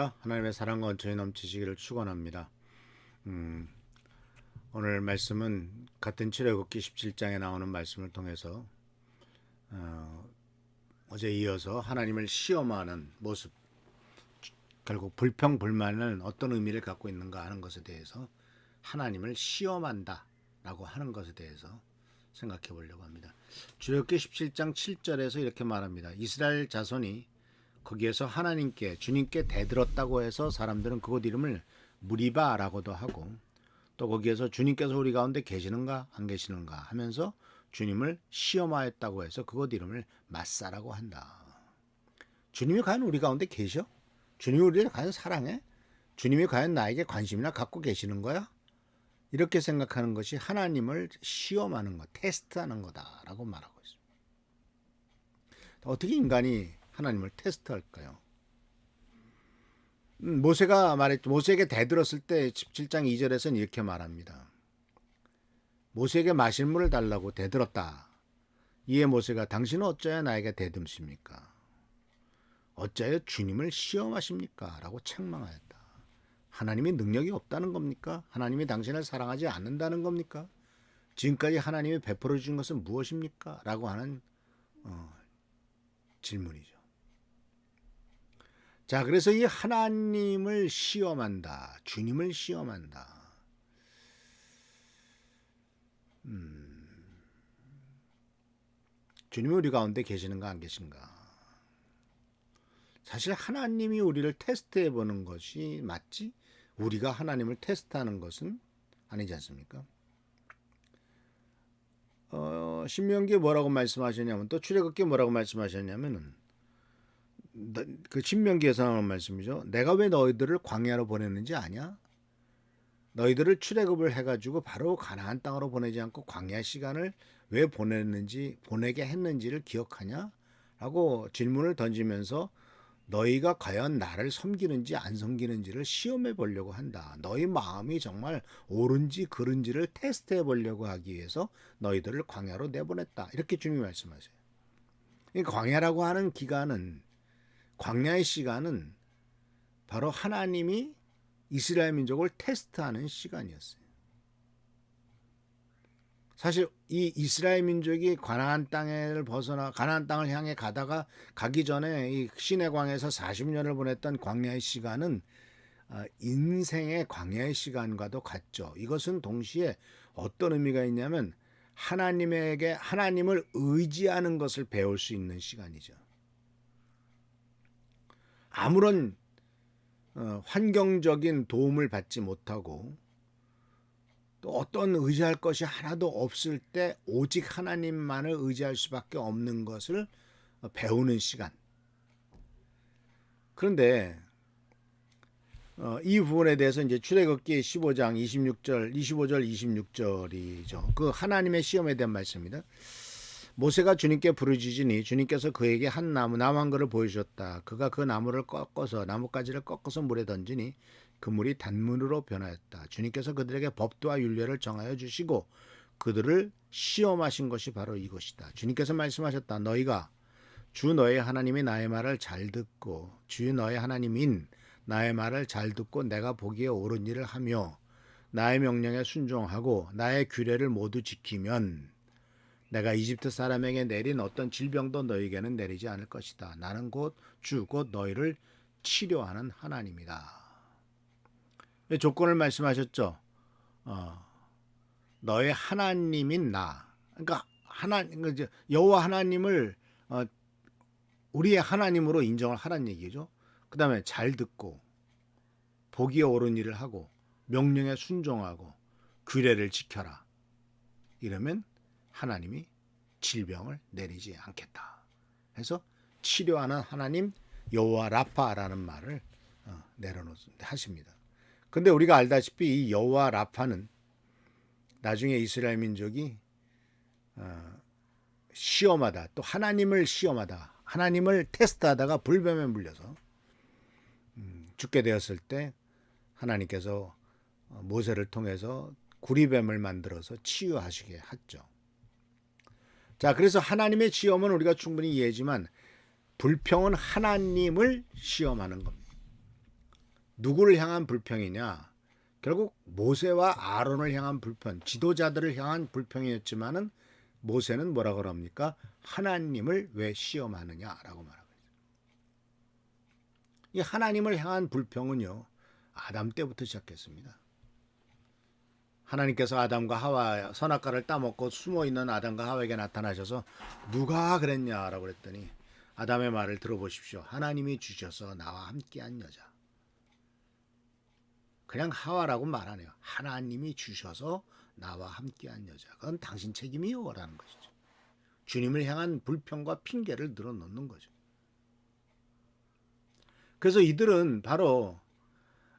안녕하십니까. 하나님의 사랑과 온천이 넘치시기를 축원합니다. 오늘 말씀은 같은 출애굽기 17장에 나오는 말씀을 통해서 어제 이어서 하나님을 시험하는 모습, 결국 불평불만은 어떤 의미를 갖고 있는가 하는 것에 대해서 하나님을 시험한다 라고 하는 것에 대해서 생각해 보려고 합니다. 출애굽기 17장 7절에서 이렇게 말합니다. 이스라엘 자손이 거기에서 하나님께 주님께 대들었다고 해서 사람들은 그곳 이름을 무리바라고도 하고, 또 거기에서 주님께서 우리 가운데 계시는가 안 계시는가 하면서 주님을 시험하였다고 해서 그곳 이름을 마사라고 한다. 주님이 과연 우리 가운데 계셔? 주님이 우리를 과연 사랑해? 주님이 과연 나에게 관심이나 갖고 계시는 거야? 이렇게 생각하는 것이 하나님을 시험하는 것, 테스트하는 거다라고 말하고 있습니다. 어떻게 인간이 하나님을 테스트할까요? 모세가 말했죠. 모세에게 대들었을 때 17장 2절에서는 이렇게 말합니다. 모세에게 마실 물을 달라고 대들었다. 이에 모세가 당신은 어찌하여 나에게 대듬습니까? 어찌하여 주님을 시험하십니까? 라고 책망하였다. 하나님이 능력이 없다는 겁니까? 하나님이 당신을 사랑하지 않는다는 겁니까? 지금까지 하나님이 베풀어 주신 것은 무엇입니까? 라고 하는 질문이죠. 자, 그래서 이 하나님을 시험한다. 주님을 시험한다. 주님이 우리 가운데 계시는가 안 계신가? 사실 하나님이 우리를 테스트해 보는 것이 맞지, 우리가 하나님을 테스트하는 것은 아니지 않습니까? 신명기에 뭐라고 말씀하셨냐면, 또 출애굽기에 뭐라고 말씀하셨냐면은, 그 신명기에서 나오는 말씀이죠. 내가 왜 너희들을 광야로 보냈는지 아냐? 너희들을 출애굽을 해가지고 바로 가나안 땅으로 보내지 않고 광야 시간을 왜 보내게 했는지를 기억하냐? 라고 질문을 던지면서 너희가 과연 나를 섬기는지 안 섬기는지를 시험해 보려고 한다. 너희 마음이 정말 옳은지 그른지를 테스트해 보려고 하기 위해서 너희들을 광야로 내보냈다. 이렇게 주님이 말씀하세요. 이 광야라고 하는 기간은, 광야의 시간은 바로 하나님이 이스라엘 민족을 테스트하는 시간이었어요. 사실 이 이스라엘 민족이 가나안 땅을 벗어나 가나안 땅을 향해 가기 전에 이 시내광야에서 40년을 보냈던 광야의 시간은 인생의 광야의 시간과도 같죠. 이것은 동시에 어떤 의미가 있냐면 하나님을 의지하는 것을 배울 수 있는 시간이죠. 아무런 환경적인 도움을 받지 못하고 또 어떤 의지할 것이 하나도 없을 때 오직 하나님만을 의지할 수밖에 없는 것을 배우는 시간. 그런데 이 부분에 대해서 이제 출애굽기 15장 25절 26절이죠. 그 하나님의 시험에 대한 말씀입니다. 모세가 주님께 부르짖으니 주님께서 그에게 한 나무 한 그릇을 보여주셨다. 그가 그 나뭇가지를 꺾어서 물에 던지니 그 물이 단물로 변하였다. 주님께서 그들에게 법도와 율례를 정하여 주시고 그들을 시험하신 것이 바로 이것이다. 주님께서 말씀하셨다. 너희가 주 너의 하나님이 나의 말을 잘 듣고 주 너의 하나님인 나의 말을 잘 듣고 내가 보기에 옳은 일을 하며 나의 명령에 순종하고 나의 규례를 모두 지키면 내가 이집트 사람에게 내린 어떤 질병도 너희에게는 내리지 않을 것이다. 나는 곧 너희를 치료하는 하나님이다. 조건을 말씀하셨죠. 너의 하나님인 나. 그러니까 여호와 하나님을 우리의 하나님으로 인정을 하라는 얘기죠. 그 다음에 잘 듣고 보기에 옳은 일을 하고 명령에 순종하고 규례를 지켜라. 이러면 하나님이 질병을 내리지 않겠다. 해서 치료하는 하나님 여호와 라파라는 말을 하십니다. 근데 우리가 알다시피 이 여호와 라파는 나중에 이스라엘 민족이 시험하다, 또 하나님을 시험하다, 하나님을 테스트하다가 불뱀에 물려서 죽게 되었을 때 하나님께서 모세를 통해서 구리뱀을 만들어서 치유하시게 했죠. 자, 그래서 하나님의 시험은 우리가 충분히 이해하지만 불평은 하나님을 시험하는 겁니다. 누구를 향한 불평이냐? 결국 모세와 아론을 향한 불평, 지도자들을 향한 불평이었지만은 모세는 뭐라 그럽니까? 하나님을 왜 시험하느냐라고 말합니다. 이 하나님을 향한 불평은요, 아담 때부터 시작했습니다. 하나님께서 아담과 하와 선악과를 따먹고 숨어있는 아담과 하와에게 나타나셔서 누가 그랬냐라고 그랬더니 아담의 말을 들어보십시오. 하나님이 주셔서 나와 함께한 여자. 그냥 하와라고 말 안 해요. 하나님이 주셔서 나와 함께한 여자. 그건 당신 책임이요 라는 것이죠. 주님을 향한 불평과 핑계를 늘어놓는 거죠. 그래서 이들은 바로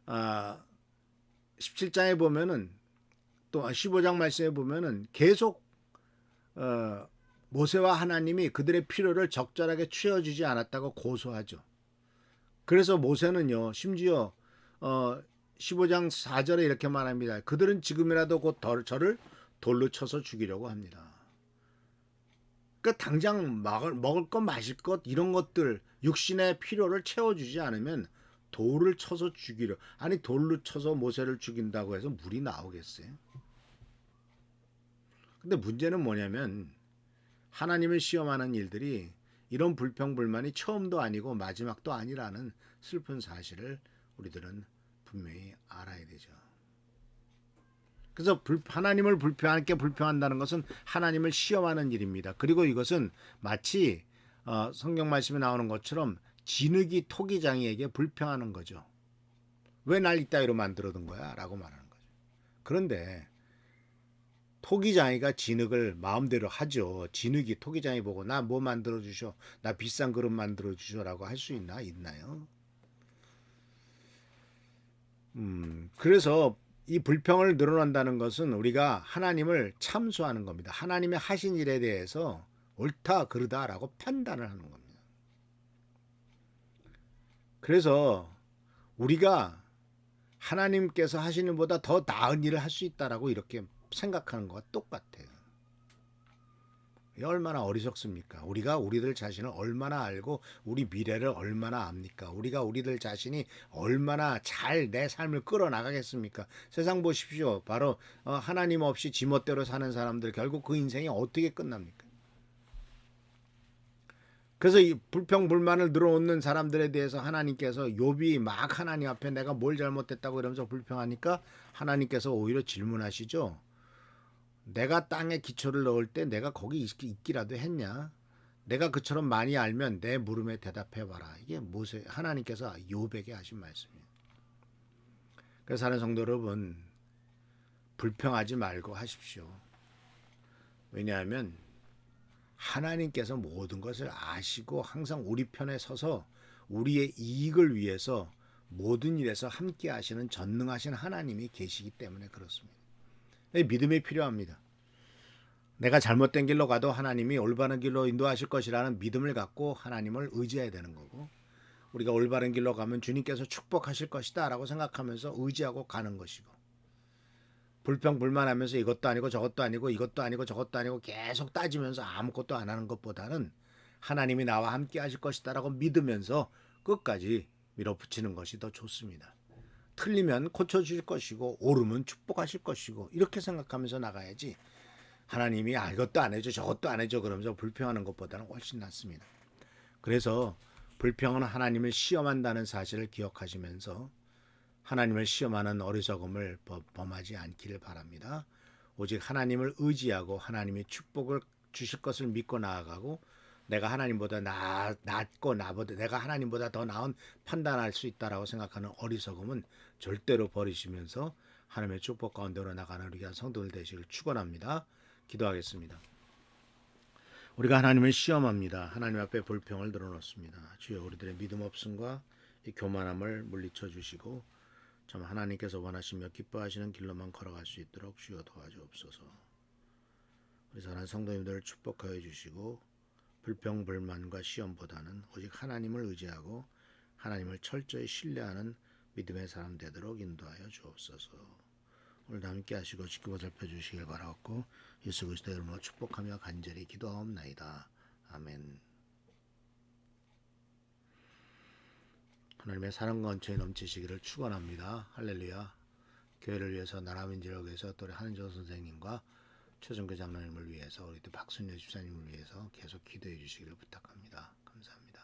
17장에 보면은 또 15장 말씀에 보면은 계속 모세와 하나님이 그들의 필요를 적절하게 채워주지 않았다고 고소하죠. 그래서 모세는요, 심지어 15장 4절에 이렇게 말합니다. 그들은 지금이라도 곧 저를 돌로 쳐서 죽이려고 합니다. 그러니까 당장 먹을 것, 마실 것 이런 것들 육신의 필요를 채워주지 않으면 돌을 쳐서 죽이려. 아니 돌로 쳐서 모세를 죽인다고 해서 물이 나오겠어요? 근데 문제는 뭐냐면 하나님을 시험하는 일들이 이런 불평불만이 처음도 아니고 마지막도 아니라는 슬픈 사실을 우리들은 분명히 알아야 되죠. 그래서 하나님을 하나님께 불평한다는 것은 하나님을 시험하는 일입니다. 그리고 이것은 마치 성경 말씀에 나오는 것처럼 진흙이 토기장이에게 불평하는 거죠. 왜 날 이따위로 만들어둔 거야? 라고 말하는 거죠. 그런데 토기장이가 진흙을 마음대로 하죠. 진흙이 토기장이 보고 나 뭐 만들어 주셔, 나 비싼 그릇 만들어 주셔라고 할 수 있나요? 그래서 이 불평을 늘어난다는 것은 우리가 하나님을 참소하는 겁니다. 하나님의 하신 일에 대해서 옳다 그르다라고 판단을 하는 겁니다. 그래서 우리가 하나님께서 하시는 일보다 더 나은 일을 할 수 있다라고 이렇게 생각하는 것과 똑같아요. 얼마나 어리석습니까? 우리가 우리들 자신을 얼마나 알고 우리 미래를 얼마나 압니까? 우리가 우리들 자신이 얼마나 잘 내 삶을 끌어나가겠습니까? 세상 보십시오. 바로 하나님 없이 지멋대로 사는 사람들 결국 그 인생이 어떻게 끝납니까? 그래서 이 불평불만을 늘어놓는 사람들에 대해서 하나님께서 욥이 막 하나님 앞에 내가 뭘 잘못했다고 이러면서 불평하니까 하나님께서 오히려 질문하시죠. 내가 땅에 기초를 넣을 때 내가 거기 있기라도 했냐? 내가 그처럼 많이 알면 내 물음에 대답해봐라. 이게 모세 하나님께서 욥에게 하신 말씀이에요. 그래서 사는 성도 여러분, 불평하지 말고 하십시오. 왜냐하면 하나님께서 모든 것을 아시고 항상 우리 편에 서서 우리의 이익을 위해서 모든 일에서 함께 하시는 전능하신 하나님이 계시기 때문에 그렇습니다. 믿음이 필요합니다. 내가 잘못된 길로 가도 하나님이 올바른 길로 인도하실 것이라는 믿음을 갖고 하나님을 의지해야 되는 거고, 우리가 올바른 길로 가면 주님께서 축복하실 것이다 라고 생각하면서 의지하고 가는 것이고, 불평불만하면서 이것도 아니고 저것도 아니고 이것도 아니고 저것도 아니고 계속 따지면서 아무것도 안 하는 것보다는 하나님이 나와 함께 하실 것이다 라고 믿으면서 끝까지 밀어붙이는 것이 더 좋습니다. 틀리면 고쳐주실 것이고 옳으면 축복하실 것이고 이렇게 생각하면서 나가야지, 하나님이 이것도 안 해줘 저것도 안 해줘 그러면서 불평하는 것보다는 훨씬 낫습니다. 그래서 불평은 하나님을 시험한다는 사실을 기억하시면서 하나님을 시험하는 어리석음을 범하지 않기를 바랍니다. 오직 하나님을 의지하고 하나님이 축복을 주실 것을 믿고 나아가고, 내가 하나님보다 낫고 내가 하나님보다 더 나은 판단할 수 있다라고 생각하는 어리석음은 절대로 버리시면서 하나님의 축복 가운데로 나가는 우리가 성도들 되시길 축원합니다. 기도하겠습니다. 우리가 하나님을 시험합니다. 하나님 앞에 불평을 늘어놓습니다. 주여, 우리들의 믿음 없음과 이 교만함을 물리쳐 주시고 참 하나님께서 원하시며 기뻐하시는 길로만 걸어갈 수 있도록 주여 도와주옵소서. 우리 사랑하는 성도님들을 축복하여 주시고 불평불만과 시험보다는 오직 하나님을 의지하고 하나님을 철저히 신뢰하는 믿음의 사람 되도록 인도하여 주옵소서. 오늘도 함께 하시고 지키고 살펴주시길 바라옵고 예수 그리스도의 이름으로 축복하며 간절히 기도하옵나이다. 아멘. 하나님의 사랑과 은총이 넘치시기를 축원합니다. 할렐루야. 교회를 위해서 나라민지를 위해서 또 우리 한은정 선생님과 최정교 장로님을 위해서 우리 또 박순여 집사님을 위해서 계속 기도해 주시기를 부탁합니다. 감사합니다.